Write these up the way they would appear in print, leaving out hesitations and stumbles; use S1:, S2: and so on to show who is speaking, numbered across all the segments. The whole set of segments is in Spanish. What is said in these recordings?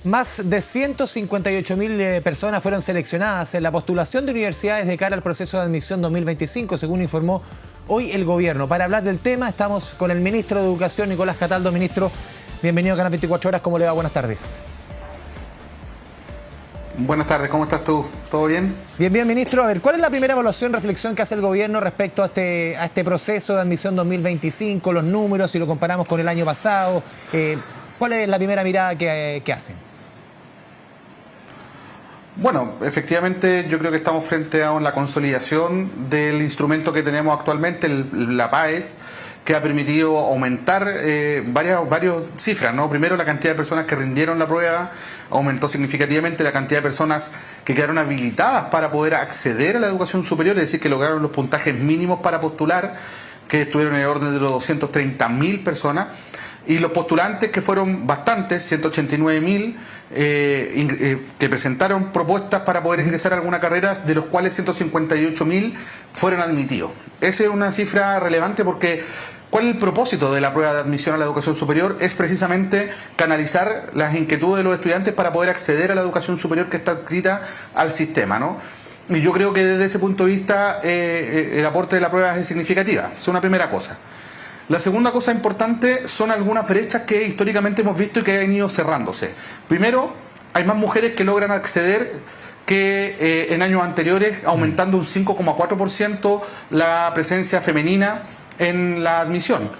S1: Más de 158.000 personas fueron seleccionadas en la postulación de universidades de cara al proceso de admisión 2025, según informó hoy el gobierno. Para hablar del tema estamos con el ministro de Educación, Nicolás Cataldo. Ministro, bienvenido a Canal 24 Horas. ¿Cómo le va? Buenas tardes.
S2: Buenas tardes, ¿cómo estás tú? ¿Todo bien?
S1: Bien, bien, ministro. A ver, ¿cuál es la primera evaluación, reflexión que hace el gobierno respecto a este proceso de admisión 2025, los números, si lo comparamos con el año pasado? ¿Cuál es la primera mirada que hacen?
S2: Bueno, efectivamente yo creo que estamos frente a la consolidación del instrumento que tenemos actualmente, la PAES, que ha permitido aumentar varias cifras, ¿no? Primero, la cantidad de personas que rindieron la prueba aumentó significativamente, la cantidad de personas que quedaron habilitadas para poder acceder a la educación superior, es decir, que lograron los puntajes mínimos para postular, que estuvieron en el orden de los 230.000 personas, y los postulantes, que fueron bastantes, 189.000, que presentaron propuestas para poder ingresar a alguna carrera, de los cuales 158.000 fueron admitidos. Esa es una cifra relevante porque ¿cuál es el propósito de la prueba de admisión a la educación superior? Es precisamente canalizar las inquietudes de los estudiantes para poder acceder a la educación superior que está adscrita al sistema, ¿no? Y yo creo que desde ese punto de vista el aporte de la prueba es significativa. Es una primera cosa. La segunda cosa importante son algunas brechas que históricamente hemos visto y que han ido cerrándose. Primero, hay más mujeres que logran acceder que en años anteriores, aumentando un 5,4% la presencia femenina en la admisión.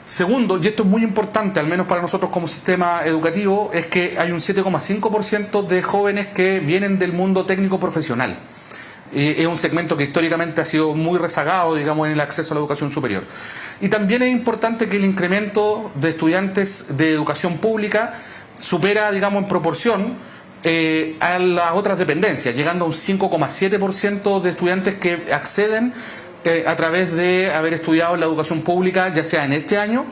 S2: Segundo, y esto es muy importante, al menos para nosotros como sistema educativo, es que hay un 7,5% de jóvenes que vienen del mundo técnico profesional. Es un segmento que históricamente ha sido muy rezagado, digamos, en el acceso a la educación superior. Y también es importante que el incremento de estudiantes de educación pública supera, digamos, en proporción a las otras dependencias, llegando a un 5,7% de estudiantes que acceden a través de haber estudiado en la educación pública, ya sea en este año,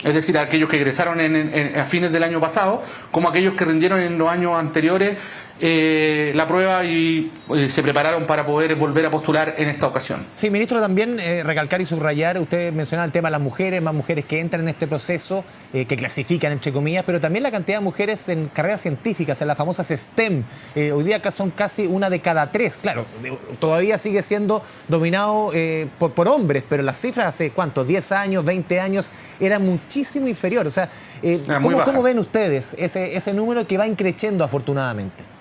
S2: es decir, aquellos que egresaron a fines del año pasado, como aquellos que rindieron en los años anteriores la prueba y se prepararon para poder volver a postular en esta ocasión.
S1: Sí, ministro, también recalcar y subrayar, usted mencionaba el tema de las mujeres, más mujeres que entran en este proceso, que clasifican entre comillas, pero también la cantidad de mujeres en carreras científicas, en las famosas STEM. Hoy día son casi una de cada tres. Claro, todavía sigue siendo dominado por hombres, pero las cifras hace ¿cuánto? 10 años, 20 años, eran muchísimo inferior. O sea, ¿cómo ven ustedes ese número que va increciendo afortunadamente?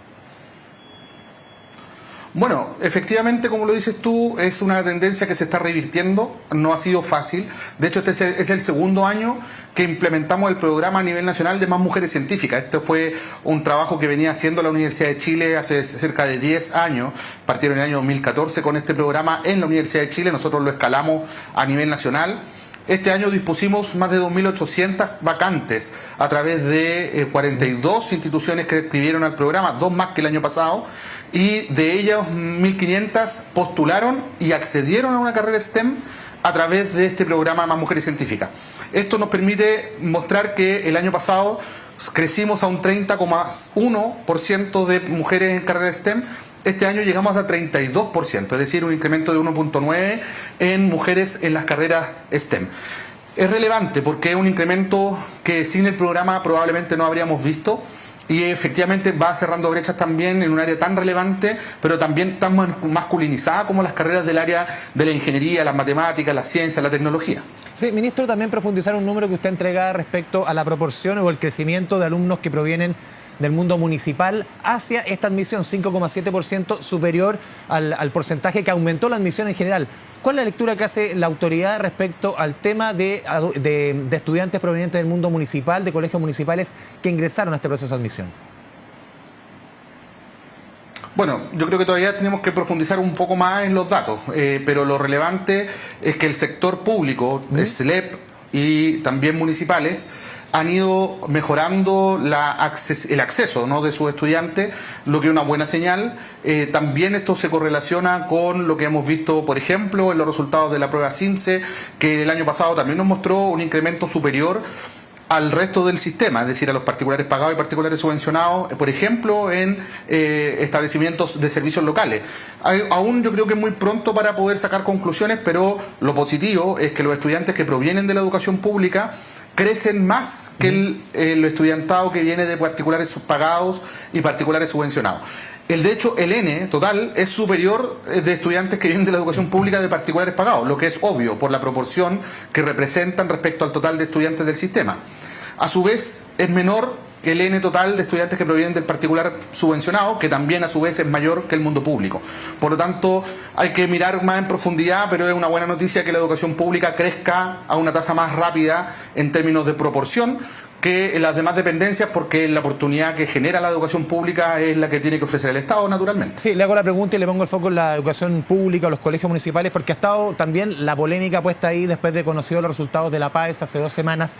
S2: Bueno, efectivamente, como lo dices tú, es una tendencia que se está revirtiendo, no ha sido fácil. De hecho, este es el segundo año que implementamos el programa a nivel nacional de más mujeres científicas. Este fue un trabajo que venía haciendo la Universidad de Chile hace cerca de 10 años. Partieron en el año 2014 con este programa en la Universidad de Chile, nosotros lo escalamos a nivel nacional. Este año dispusimos más de 2.800 vacantes a través de 42 instituciones que escribieron al programa, 2 más que el año pasado, y de ellas 1.500 postularon y accedieron a una carrera STEM a través de este programa Más Mujeres Científicas. Esto nos permite mostrar que el año pasado crecimos a un 30,1% de mujeres en carrera STEM. Este año llegamos a 32%, es decir, un incremento de 1,9 en mujeres en las carreras STEM. Es relevante porque es un incremento que sin el programa probablemente no habríamos visto y efectivamente va cerrando brechas también en un área tan relevante, pero también tan masculinizada como las carreras del área de la ingeniería, las matemáticas, la ciencia, la tecnología.
S1: Sí, ministro, también profundizar un número que usted entregaba respecto a la proporción o el crecimiento de alumnos que provienen del mundo municipal hacia esta admisión, 5,7% superior al porcentaje que aumentó la admisión en general. ¿Cuál es la lectura que hace la autoridad respecto al tema de estudiantes provenientes del mundo municipal, de colegios municipales que ingresaron a este proceso de admisión?
S2: Bueno, yo creo que todavía tenemos que profundizar un poco más en los datos, pero lo relevante es que el sector público, SLEP y también municipales, han ido mejorando el acceso, ¿no?, de sus estudiantes, lo que es una buena señal. También esto se correlaciona con lo que hemos visto, por ejemplo, en los resultados de la prueba CIMSE, que el año pasado también nos mostró un incremento superior al resto del sistema, es decir, a los particulares pagados y particulares subvencionados, por ejemplo, en establecimientos de servicios locales. Aún yo creo que es muy pronto para poder sacar conclusiones, pero lo positivo es que los estudiantes que provienen de la educación pública crecen más que el estudiantado que viene de particulares subpagados y particulares subvencionados. De hecho, el N total es superior de estudiantes que vienen de la educación pública de particulares pagados, lo que es obvio por la proporción que representan respecto al total de estudiantes del sistema. A su vez, es menor que el N total de estudiantes que provienen del particular subvencionado, que también a su vez es mayor que el mundo público. Por lo tanto, hay que mirar más en profundidad, pero es una buena noticia que la educación pública crezca a una tasa más rápida en términos de proporción que las demás dependencias, porque la oportunidad que genera la educación pública es la que tiene que ofrecer el Estado, naturalmente.
S1: Sí, le hago la pregunta y le pongo el foco en la educación pública, los colegios municipales, porque ha estado también la polémica puesta ahí después de conocido los resultados de la PAES hace 2 semanas.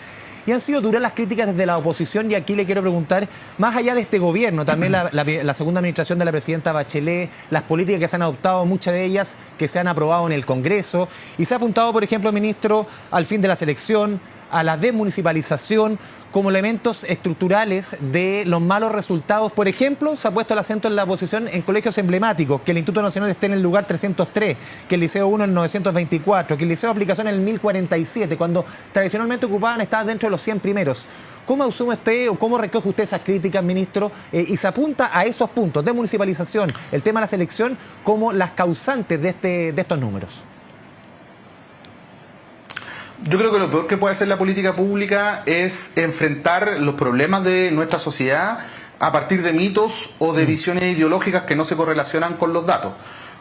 S1: Y han sido duras las críticas desde la oposición, y aquí le quiero preguntar, más allá de este gobierno, también la segunda administración de la presidenta Bachelet, las políticas que se han adoptado, muchas de ellas que se han aprobado en el Congreso, y se ha apuntado, por ejemplo, ministro, al fin de la selección, a la desmunicipalización, como elementos estructurales de los malos resultados. Por ejemplo, se ha puesto el acento en la oposición en colegios emblemáticos, que el Instituto Nacional esté en el lugar 303, que el Liceo 1 en 924, que el Liceo de Aplicación en el 1047, cuando tradicionalmente ocupaban, estaban dentro de los 100 primeros. ¿Cómo asume usted o cómo recoge usted esas críticas, ministro? Y se apunta a esos puntos de municipalización, el tema de la selección, como las causantes de estos números.
S2: Yo creo que lo peor que puede hacer la política pública es enfrentar los problemas de nuestra sociedad a partir de mitos o de visiones ideológicas que no se correlacionan con los datos.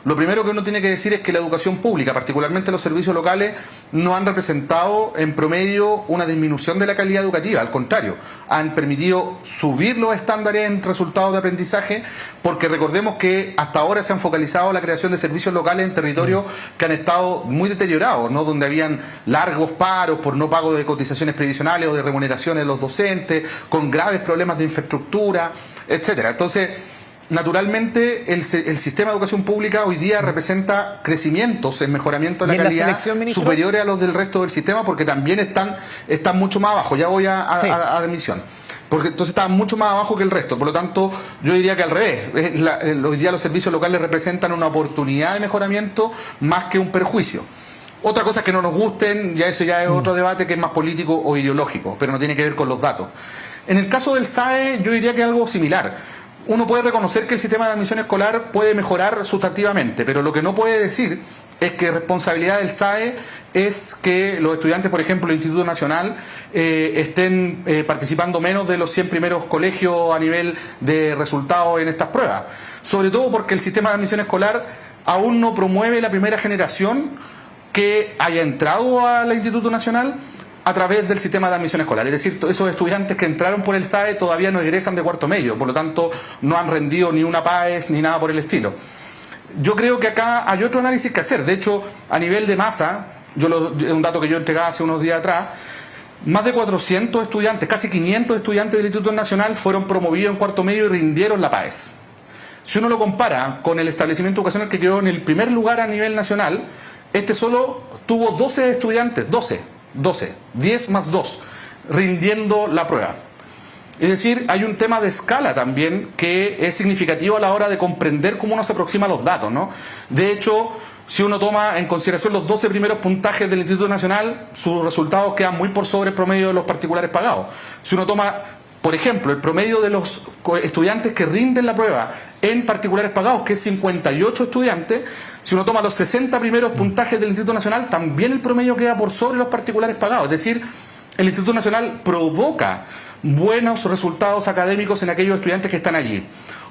S2: Lo primero que uno tiene que decir es que la educación pública, particularmente los servicios locales, no han representado en promedio una disminución de la calidad educativa. Al contrario, han permitido subir los estándares en resultados de aprendizaje, porque recordemos que hasta ahora se han focalizado la creación de servicios locales en territorios que han estado muy deteriorados, ¿no? Donde habían largos paros por no pago de cotizaciones previsionales o de remuneraciones de los docentes, con graves problemas de infraestructura, etcétera. Entonces, naturalmente, el sistema de educación pública hoy día representa crecimientos en mejoramiento de la calidad superiores a los del resto del sistema, porque también están mucho más abajo. Ya voy a admisión. Porque entonces están mucho más abajo que el resto. Por lo tanto, yo diría que al revés. Hoy día los servicios locales representan una oportunidad de mejoramiento más que un perjuicio. Otra cosa es que no nos gusten, eso ya es otro debate que es más político o ideológico, pero no tiene que ver con los datos. En el caso del SAE, yo diría que es algo similar. Uno puede reconocer que el sistema de admisión escolar puede mejorar sustantivamente, pero lo que no puede decir es que responsabilidad del SAE es que los estudiantes, por ejemplo, del Instituto Nacional, estén participando menos de los 100 primeros colegios a nivel de resultados en estas pruebas. Sobre todo porque el sistema de admisión escolar aún no promueve la primera generación que haya entrado al Instituto Nacional a través del sistema de admisión escolar. Es decir, esos estudiantes que entraron por el SAE todavía no egresan de cuarto medio, por lo tanto no han rendido ni una PAES ni nada por el estilo. Yo creo que acá hay otro análisis que hacer. De hecho, a nivel de masa, un dato que yo entregaba hace unos días atrás, más de 400 estudiantes, casi 500 estudiantes del Instituto Nacional fueron promovidos en cuarto medio y rindieron la PAES. Si uno lo compara con el establecimiento educacional que quedó en el primer lugar a nivel nacional, este solo tuvo 12 estudiantes, 10 más 2, rindiendo la prueba. Es decir, hay un tema de escala también que es significativo a la hora de comprender cómo uno se aproxima a los datos, ¿no? De hecho, si uno toma en consideración los 12 primeros puntajes del Instituto Nacional, sus resultados quedan muy por sobre el promedio de los particulares pagados. Si uno toma, por ejemplo, el promedio de los estudiantes que rinden la prueba en particulares pagados, que es 58 estudiantes, si uno toma los 60 primeros puntajes del Instituto Nacional, también el promedio queda por sobre los particulares pagados. Es decir, el Instituto Nacional provoca buenos resultados académicos en aquellos estudiantes que están allí.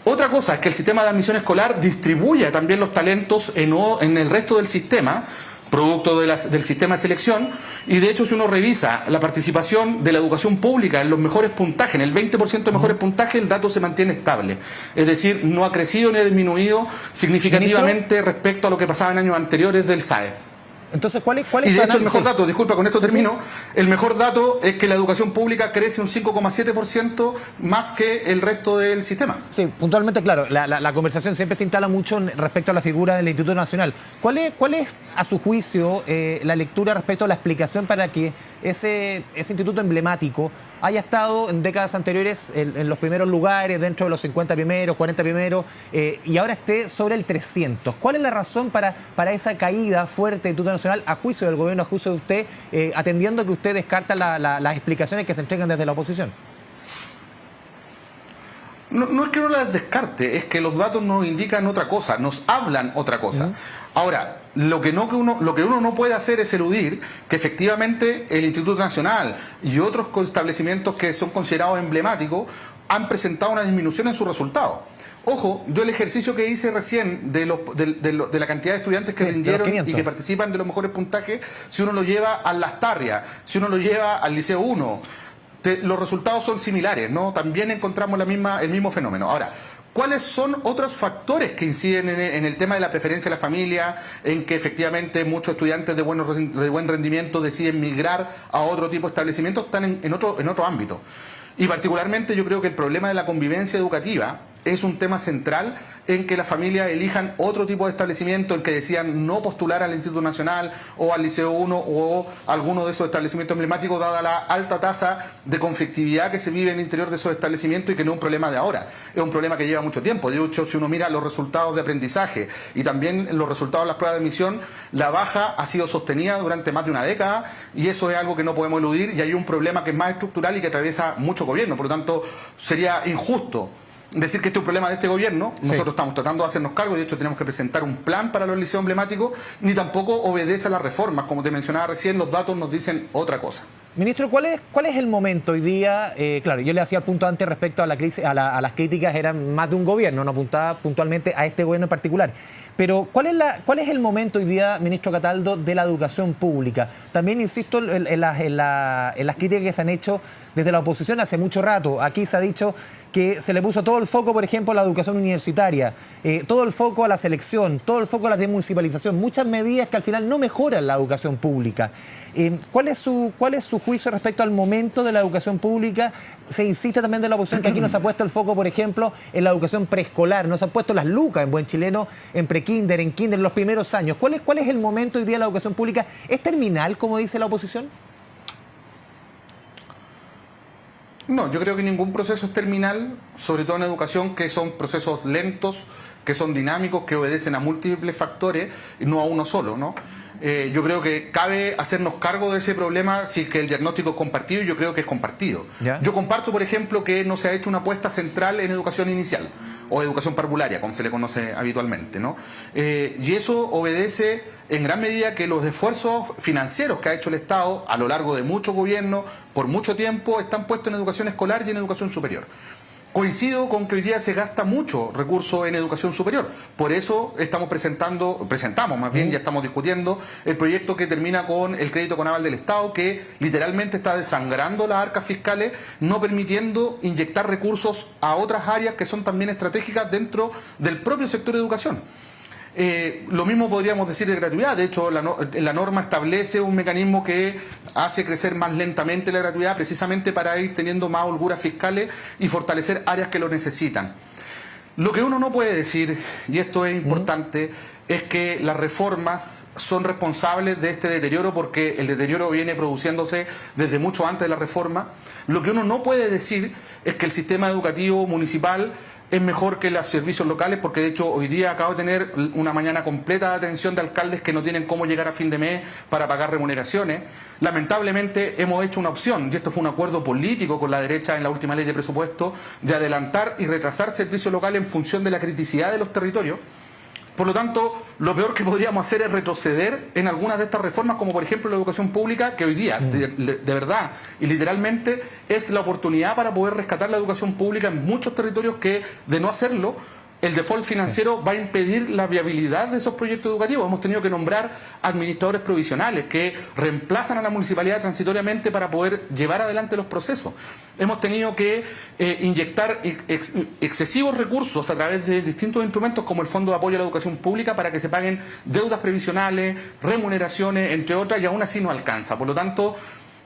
S2: Otra cosa es que el sistema de admisión escolar distribuye también los talentos en el resto del sistema, producto del sistema de selección, y de hecho si uno revisa la participación de la educación pública en los mejores puntajes, en el 20% de mejores puntajes, el dato se mantiene estable. Es decir, no ha crecido ni ha disminuido significativamente respecto a lo que pasaba en años anteriores del SAE.
S1: Entonces, ¿cuál es
S2: y de hecho el mejor dato, disculpa, con esto termino, el mejor dato es que la educación pública crece un 5,7% más que el resto del sistema.
S1: Sí, puntualmente, claro, la conversación siempre se instala mucho respecto a la figura del Instituto Nacional. ¿Cuál es a su juicio, la lectura respecto a la explicación para que ese instituto emblemático haya estado en décadas anteriores en los primeros lugares, dentro de los 50 primeros, 40 primeros, y ahora esté sobre el 300? ¿Cuál es la razón para esa caída fuerte del Instituto Nacional Nacional, a juicio del gobierno, a juicio de usted, atendiendo que usted descarta las explicaciones que se entregan desde la oposición?
S2: No es que no las descarte, es que los datos nos indican otra cosa, nos hablan otra cosa. Ahora, lo que uno no puede hacer es eludir que efectivamente el Instituto Nacional y otros establecimientos que son considerados emblemáticos han presentado una disminución en sus resultados. Ojo, yo el ejercicio que hice recién de la cantidad de estudiantes que rindieron y que participan de los mejores puntajes, si uno lo lleva a Las Tarrias, si uno lo lleva al Liceo 1, los resultados son similares, ¿no? También encontramos el mismo fenómeno. Ahora, ¿cuáles son otros factores que inciden en el tema de la preferencia de la familia, en que efectivamente muchos estudiantes de buen rendimiento deciden migrar a otro tipo de establecimientos? Están en otro ámbito. Y particularmente yo creo que el problema de la convivencia educativa es un tema central en que las familias elijan otro tipo de establecimiento, en que decían no postular al Instituto Nacional o al Liceo 1 o alguno de esos establecimientos emblemáticos, dada la alta tasa de conflictividad que se vive en el interior de esos establecimientos y que no es un problema de ahora, es un problema que lleva mucho tiempo. De hecho, si uno mira los resultados de aprendizaje y también los resultados de las pruebas de admisión, la baja ha sido sostenida durante más de una década y eso es algo que no podemos eludir, y hay un problema que es más estructural y que atraviesa mucho gobierno. Por lo tanto, sería injusto decir que este es un problema de este gobierno. Nosotros estamos tratando de hacernos cargo, de hecho tenemos que presentar un plan para los liceos emblemáticos, ni tampoco obedece a las reformas. Como te mencionaba recién, los datos nos dicen otra cosa.
S1: Ministro, ¿cuál es el momento hoy día? Claro, yo le hacía el punto antes respecto a la crisis, a las críticas, eran más de un gobierno, no apuntaba puntualmente a este gobierno en particular. Pero ¿cuál es el momento hoy día, ministro Cataldo, de la educación pública? También insisto en las críticas que se han hecho desde la oposición hace mucho rato. Aquí se ha dicho que se le puso todo el foco, por ejemplo, a la educación universitaria, todo el foco a la selección, todo el foco a la desmunicipalización, muchas medidas que al final no mejoran la educación pública. ¿Cuál es su juicio respecto al momento de la educación pública? Se insiste también de la oposición que aquí no se ha puesto el foco, por ejemplo, en la educación preescolar, no se han puesto las lucas en buen chileno, en prekinder, en kinder, en los primeros años. ¿Cuál es el momento hoy día de la educación pública? ¿Es terminal, como dice la oposición?
S2: No, yo creo que ningún proceso es terminal, sobre todo en educación, que son procesos lentos, que son dinámicos, que obedecen a múltiples factores y no a uno solo, ¿no? Yo creo que cabe hacernos cargo de ese problema si que el diagnóstico es compartido, y yo creo que es compartido. ¿Ya? Yo comparto, por ejemplo, que no se ha hecho una apuesta central en educación inicial o educación parvularia, como se le conoce habitualmente, ¿no? Y eso obedece en gran medida que los esfuerzos financieros que ha hecho el Estado a lo largo de muchos gobiernos, por mucho tiempo, están puestos en educación escolar y en educación superior. Coincido con que hoy día se gasta mucho recurso en educación superior. Por eso presentamos más bien, ya estamos discutiendo el proyecto que termina con el crédito con aval del Estado, que literalmente está desangrando las arcas fiscales, no permitiendo inyectar recursos a otras áreas que son también estratégicas dentro del propio sector de educación. Lo mismo podríamos decir de gratuidad. De hecho, la norma establece un mecanismo que hace crecer más lentamente la gratuidad, precisamente para ir teniendo más holguras fiscales y fortalecer áreas que lo necesitan. Lo que uno no puede decir, y esto es importante, es que las reformas son responsables de este deterioro, porque el deterioro viene produciéndose desde mucho antes de la reforma. Lo que uno no puede decir es que el sistema educativo municipal es mejor que los servicios locales, porque de hecho hoy día acabo de tener una mañana completa de atención de alcaldes que no tienen cómo llegar a fin de mes para pagar remuneraciones. Lamentablemente hemos hecho una opción, y esto fue un acuerdo político con la derecha en la última ley de presupuesto, de adelantar y retrasar servicios locales en función de la criticidad de los territorios. Por lo tanto, lo peor que podríamos hacer es retroceder en algunas de estas reformas, como por ejemplo la educación pública, que hoy día, de verdad y literalmente, es la oportunidad para poder rescatar la educación pública en muchos territorios que, de no hacerlo, el default financiero va a impedir la viabilidad de esos proyectos educativos. Hemos tenido que nombrar administradores provisionales que reemplazan a la municipalidad transitoriamente para poder llevar adelante los procesos. Hemos tenido que inyectar excesivos recursos a través de distintos instrumentos como el Fondo de Apoyo a la Educación Pública para que se paguen deudas previsionales, remuneraciones, entre otras, y aún así no alcanza. Por lo tanto,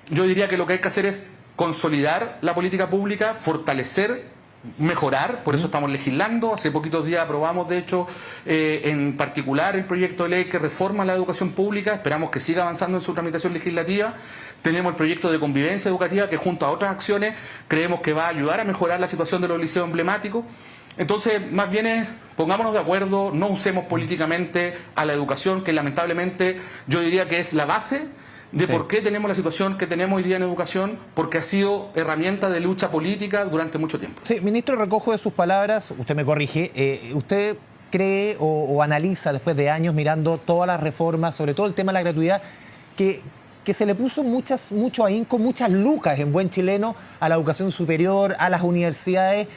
S2: yo diría que lo que hay que hacer es consolidar la política pública, fortalecer, mejorar, por eso estamos legislando. Hace poquitos días aprobamos, de hecho, en particular el proyecto de ley que reforma la educación pública. Esperamos que siga avanzando en su tramitación legislativa. Tenemos el proyecto de convivencia educativa que junto a otras acciones creemos que va a ayudar a mejorar la situación de los liceos emblemáticos. Entonces, más bien es, pongámonos de acuerdo, no usemos políticamente a la educación, que lamentablemente yo diría que es la base de por qué tenemos la situación que tenemos hoy día en educación, porque ha sido herramienta de lucha política durante mucho tiempo.
S1: Sí, ministro, recojo de sus palabras, usted me corrige, usted cree o analiza después de años mirando todas las reformas, sobre todo el tema de la gratuidad, que se le puso mucho ahínco, muchas lucas en buen chileno a la educación superior, a las universidades,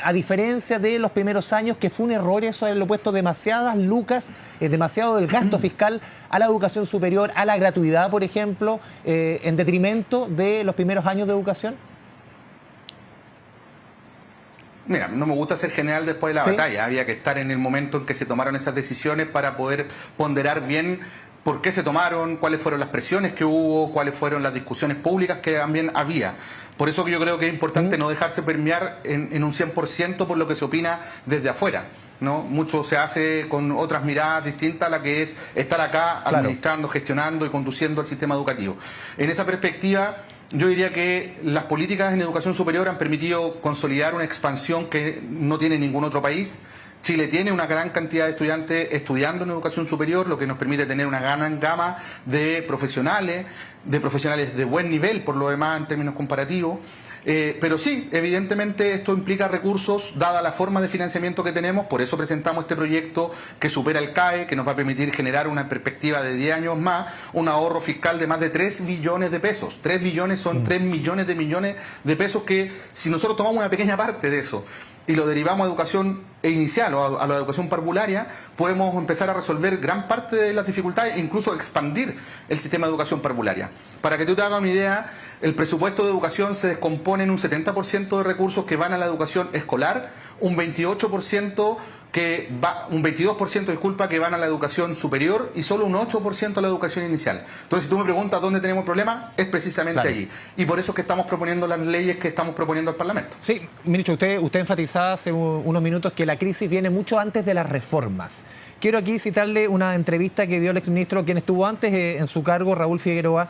S1: a diferencia de los primeros años, que fue un error eso, haberlo puesto demasiadas lucas, demasiado del gasto fiscal a la educación superior, a la gratuidad, por ejemplo, en detrimento de los primeros años de educación?
S2: Mira, no me gusta ser general después de la batalla. Había que estar en el momento en que se tomaron esas decisiones para poder ponderar bien por qué se tomaron, cuáles fueron las presiones que hubo, cuáles fueron las discusiones públicas que también había. Por eso que yo creo que es importante no dejarse permear en un 100% por lo que se opina desde afuera, ¿no? Mucho se hace con otras miradas distintas a la que es estar acá administrando, gestionando y conduciendo el sistema educativo. En esa perspectiva, yo diría que las políticas en educación superior han permitido consolidar una expansión que no tiene ningún otro país. Chile tiene una gran cantidad de estudiantes estudiando en educación superior, lo que nos permite tener una gran gama de profesionales de buen nivel, por lo demás, en términos comparativos. Pero sí, evidentemente esto implica recursos, dada la forma de financiamiento que tenemos, por eso presentamos este proyecto que supera el CAE, que nos va a permitir generar una perspectiva de 10 años más, un ahorro fiscal de más de 3 billones de pesos. 3 billones son 3 millones de pesos que, si nosotros tomamos una pequeña parte de eso y lo derivamos a educación inicial o a la educación parvularia, podemos empezar a resolver gran parte de las dificultades e incluso expandir el sistema de educación parvularia. Para que tú te hagas una idea, el presupuesto de educación se descompone en un 70% de recursos que van a la educación escolar, un 22% que van a la educación superior y solo un 8% a la educación inicial. Entonces, si tú me preguntas dónde tenemos el problema, es precisamente allí. Y por eso es que estamos proponiendo las leyes que estamos proponiendo al Parlamento.
S1: Sí, ministro, usted enfatizaba hace unos minutos que la crisis viene mucho antes de las reformas. Quiero aquí citarle una entrevista que dio el exministro, quien estuvo antes en su cargo, Raúl Figueroa,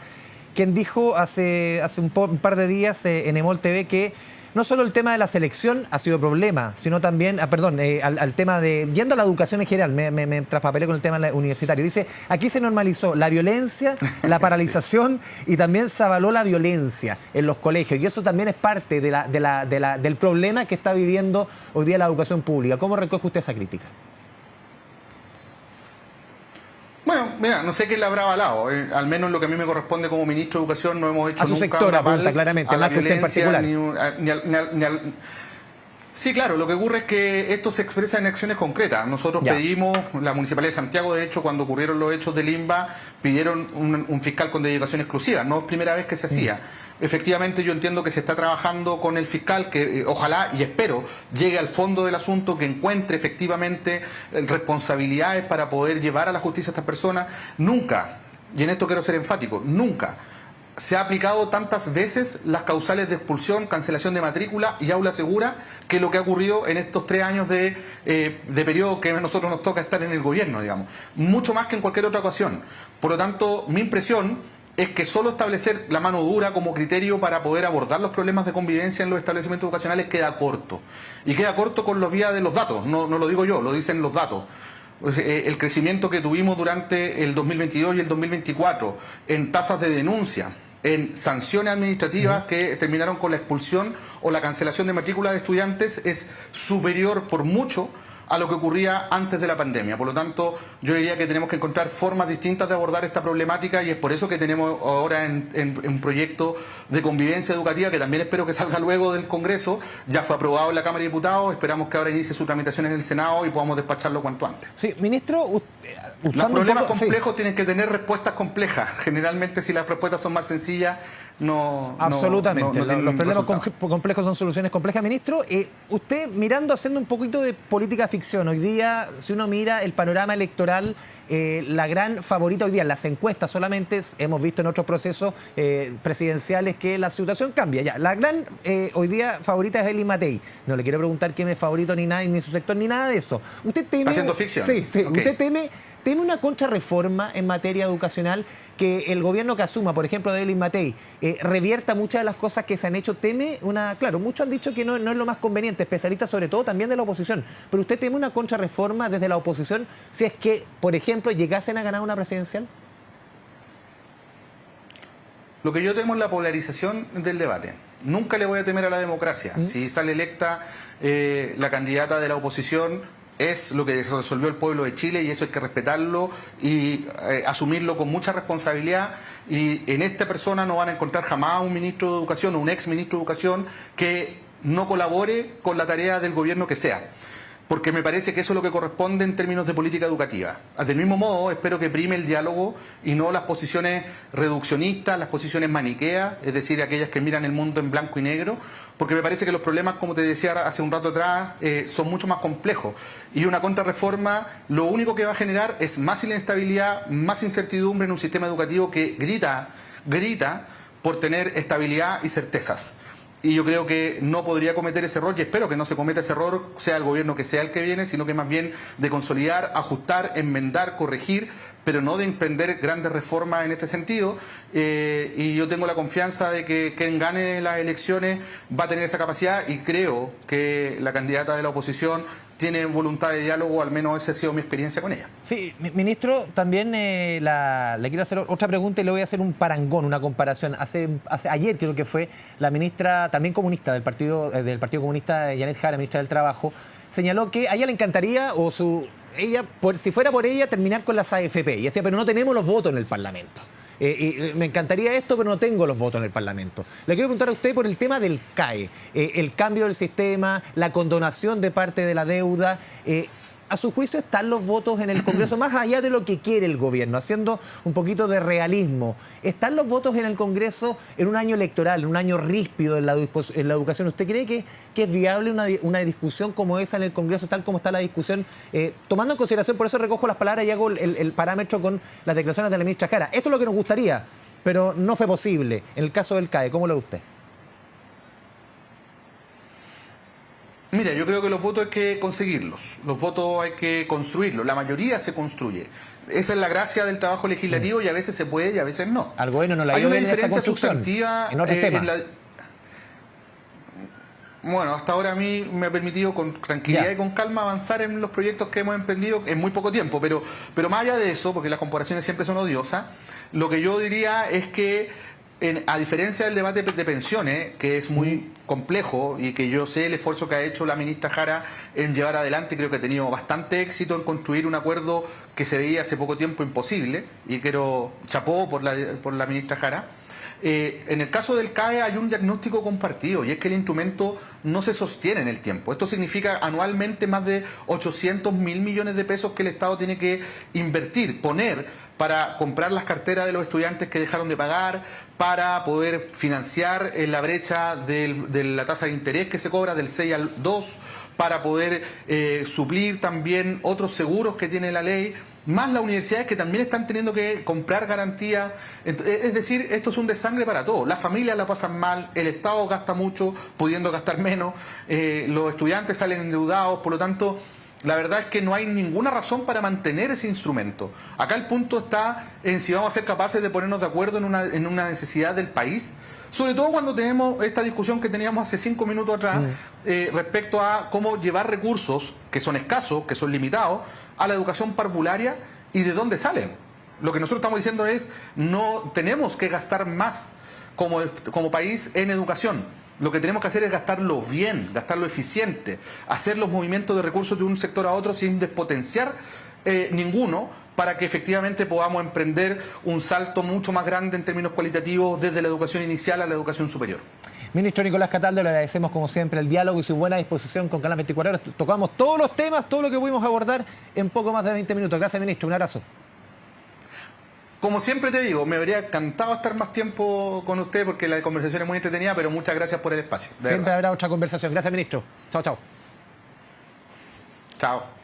S1: quien dijo hace un par de días en EMOL TV que no solo el tema de la selección ha sido problema, sino también, al tema de, yendo a la educación en general, me traspapelé con el tema universitario. Dice, aquí se normalizó la violencia, la paralización y también se avaló la violencia en los colegios. Y eso también es parte del problema que está viviendo hoy día la educación pública. ¿Cómo recoge usted esa crítica?
S2: Bueno, mira, no sé quién la habrá avalado. Al menos lo que a mí me corresponde como ministro de Educación, no hemos hecho
S1: a su
S2: nunca
S1: sector
S2: un aval
S1: apunta claramente,
S2: a la
S1: más que usted en
S2: violencia,
S1: particular.
S2: Sí, claro, lo que ocurre es que esto se expresa en acciones concretas. Nosotros pedimos, la Municipalidad de Santiago, de hecho, cuando ocurrieron los hechos de Limba, pidieron un fiscal con dedicación exclusiva. No es primera vez que se hacía. Efectivamente, yo entiendo que se está trabajando con el fiscal, que ojalá y espero llegue al fondo del asunto, que encuentre efectivamente responsabilidades para poder llevar a la justicia a estas personas. Nunca, y en esto quiero ser enfático, nunca se ha aplicado tantas veces las causales de expulsión, cancelación de matrícula y aula segura que lo que ha ocurrido en estos 3 años de periodo que a nosotros nos toca estar en el gobierno, digamos. Mucho más que en cualquier otra ocasión. Por lo tanto, mi impresión es que solo establecer la mano dura como criterio para poder abordar los problemas de convivencia en los establecimientos educacionales queda corto. Y queda corto con los vías de los datos, no lo digo yo, lo dicen los datos. El crecimiento que tuvimos durante el 2022 y el 2024 en tasas de denuncia, en sanciones administrativas que terminaron con la expulsión o la cancelación de matrícula de estudiantes es superior por mucho a lo que ocurría antes de la pandemia. Por lo tanto, yo diría que tenemos que encontrar formas distintas de abordar esta problemática y es por eso que tenemos ahora en un proyecto de convivencia educativa que también espero que salga luego del Congreso. Ya fue aprobado en la Cámara de Diputados, esperamos que ahora inicie su tramitación en el Senado y podamos despacharlo cuanto antes.
S1: Sí, ministro,
S2: los problemas complejos tienen que tener respuestas complejas. Generalmente, si las respuestas son más sencillas,
S1: absolutamente.
S2: No
S1: los problemas complejos son soluciones complejas. Ministro, usted haciendo un poquito de política ficción, hoy día, si uno mira el panorama electoral, la gran favorita hoy día en las encuestas solamente, hemos visto en otros procesos presidenciales que la situación cambia. Ya, la gran hoy día favorita es Eli Matei. No le quiero preguntar quién es favorito ni nada, ni su sector, ni nada de eso. ¿Usted teme?
S2: ¿Está haciendo ficción?
S1: Sí,
S2: Okay.
S1: ¿Usted teme ¿Teme una contrarreforma en materia educacional que el gobierno que asuma, por ejemplo, de Evelyn Matei, revierta muchas de las cosas que se han hecho? ¿Teme una...? Claro, muchos han dicho que no es lo más conveniente, especialistas sobre todo también de la oposición, pero ¿usted teme una contrarreforma desde la oposición si es que, por ejemplo, llegasen a ganar una presidencial?
S2: Lo que yo temo es la polarización del debate. Nunca le voy a temer a la democracia. Si sale electa la candidata de la oposición, es lo que resolvió el pueblo de Chile y eso hay que respetarlo y asumirlo con mucha responsabilidad. Y en esta persona no van a encontrar jamás un ministro de Educación o un ex ministro de Educación que no colabore con la tarea del gobierno que sea. Porque me parece que eso es lo que corresponde en términos de política educativa. Del mismo modo, espero que prime el diálogo y no las posiciones reduccionistas, las posiciones maniqueas, es decir, aquellas que miran el mundo en blanco y negro, porque me parece que los problemas, como te decía hace un rato atrás, son mucho más complejos. Y una contrarreforma lo único que va a generar es más inestabilidad, más incertidumbre en un sistema educativo que grita por tener estabilidad y certezas. Y yo creo que no podría cometer ese error, y espero que no se cometa ese error, sea el gobierno que sea el que viene, sino que más bien de consolidar, ajustar, enmendar, corregir, pero no de emprender grandes reformas en este sentido. Y yo tengo la confianza de que quien gane las elecciones va a tener esa capacidad y creo que la candidata de la oposición tiene voluntad de diálogo, al menos esa ha sido mi experiencia con ella.
S1: Sí, ministro, también le quiero hacer otra pregunta y le voy a hacer un parangón, una comparación. Ayer creo que fue la ministra, también comunista, del Partido Comunista, Janet Jara, ministra del Trabajo, señaló que a ella le encantaría, si fuera por ella, terminar con las AFP. Y decía, pero no tenemos los votos en el Parlamento. Me encantaría esto, pero no tengo los votos en el Parlamento. Le quiero preguntar a usted por el tema del CAE, el cambio del sistema, la condonación de parte de la deuda. A su juicio, ¿están los votos en el Congreso, más allá de lo que quiere el gobierno, haciendo un poquito de realismo? ¿Están los votos en el Congreso en un año electoral, en un año ríspido en la educación? ¿Usted cree que es viable una discusión como esa en el Congreso, tal como está la discusión? Tomando en consideración, por eso recojo las palabras y hago el parámetro con las declaraciones de la ministra Jara. Esto es lo que nos gustaría, pero no fue posible. En el caso del CAE, ¿cómo lo ve usted?
S2: Mira, yo creo que los votos hay que conseguirlos, los votos hay que construirlos, la mayoría se construye. Esa es la gracia del trabajo legislativo y a veces se puede y a veces no.
S1: Al gobierno no le ha
S2: Hay
S1: ido
S2: una
S1: bien esa
S2: diferencia
S1: construcción
S2: sustantiva
S1: en otros temas.
S2: Bueno, hasta ahora a mí me ha permitido con tranquilidad y con calma avanzar en los proyectos que hemos emprendido en muy poco tiempo, pero más allá de eso, porque las comparaciones siempre son odiosas, lo que yo diría es que a diferencia del debate de pensiones, que es muy complejo y que yo sé el esfuerzo que ha hecho la ministra Jara en llevar adelante, creo que ha tenido bastante éxito en construir un acuerdo que se veía hace poco tiempo imposible, y quiero chapó por la ministra Jara. En el caso del CAE hay un diagnóstico compartido y es que el instrumento no se sostiene en el tiempo. Esto significa anualmente más de 800.000 millones de pesos que el Estado tiene que invertir, poner para comprar las carteras de los estudiantes que dejaron de pagar, para poder financiar la brecha de la tasa de interés que se cobra del 6 al 2, para poder suplir también otros seguros que tiene la ley, más las universidades que también están teniendo que comprar garantías. Es decir, esto es un desangre para todos. Las familias la pasan mal, el Estado gasta mucho, pudiendo gastar menos, los estudiantes salen endeudados, por lo tanto, la verdad es que no hay ninguna razón para mantener ese instrumento. Acá el punto está en si vamos a ser capaces de ponernos de acuerdo en una necesidad del país, sobre todo cuando tenemos esta discusión que teníamos hace 5 minutos atrás respecto a cómo llevar recursos que son escasos, que son limitados, a la educación parvularia y de dónde salen. Lo que nosotros estamos diciendo es no tenemos que gastar más como país en educación. Lo que tenemos que hacer es gastarlo bien, gastarlo eficiente, hacer los movimientos de recursos de un sector a otro sin despotenciar ninguno, para que efectivamente podamos emprender un salto mucho más grande en términos cualitativos desde la educación inicial a la educación superior.
S1: Ministro Nicolás Cataldo, le agradecemos como siempre el diálogo y su buena disposición con Canal 24 Horas. Tocamos todos los temas, todo lo que pudimos abordar en poco más de 20 minutos. Gracias, ministro. Un abrazo.
S2: Como siempre te digo, me habría encantado estar más tiempo con usted porque la conversación es muy entretenida, pero muchas gracias por el espacio.
S1: Siempre habrá otra conversación. Gracias, ministro. Chao, chao.
S2: Chao.